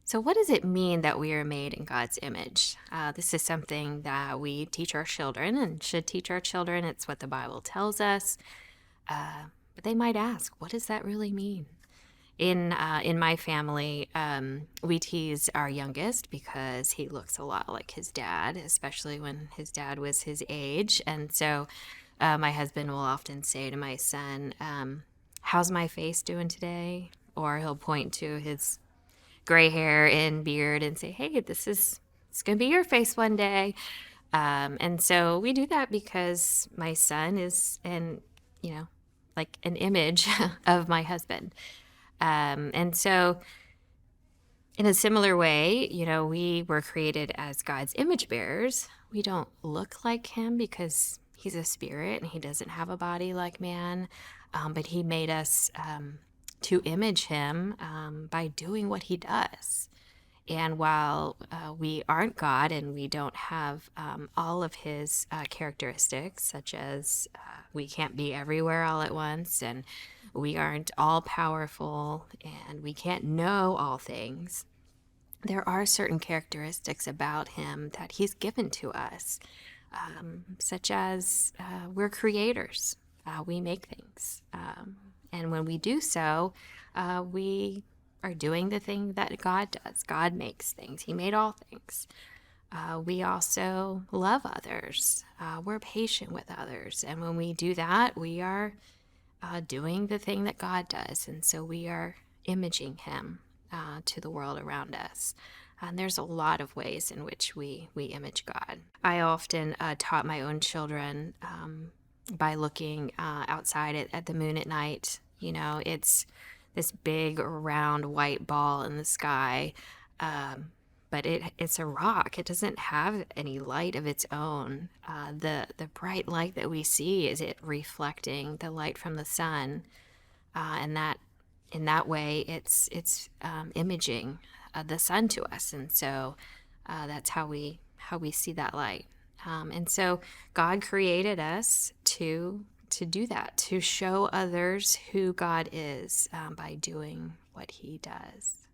So, what does it mean that we are made in God's image? This is something that we teach our children and should teach our children. It's what the Bible tells us. But they might ask, what does that really mean? In my family, we tease our youngest because he looks a lot like his dad, especially when his dad was his age. And so, my husband will often say to my son, "How's my face doing today?" Or he'll point to his gray hair and beard and say, "Hey, it's gonna be your face one day." And so we do that because my son is you know, like an image of my husband. And so in a similar way, we were created as God's image bearers. We don't look like him because he's a spirit and he doesn't have a body like man. But he made us to image him by doing what he does. And while we aren't God and we don't have all of his characteristics, such as we can't be everywhere all at once, and we aren't all powerful, and we can't know all things, there are certain characteristics about him that he's given to us, such as we're creators. We make things. And when we do so, we are doing the thing that God does. God makes things, He made all things. We also love others, we're patient with others. And when we do that, we are doing the thing that God does. And so we are imaging Him to the world around us. And there's a lot of ways in which we image God. I often taught my own children by looking outside at the moon at night. It's this big round white ball in the sky, but it's a rock. It doesn't have any light of its own. The bright light that we see is it reflecting the light from the sun, and that in that way it's imaging the sun to us, and so that's how we see that light. And so God created us to do that, to show others who God is by doing what He does.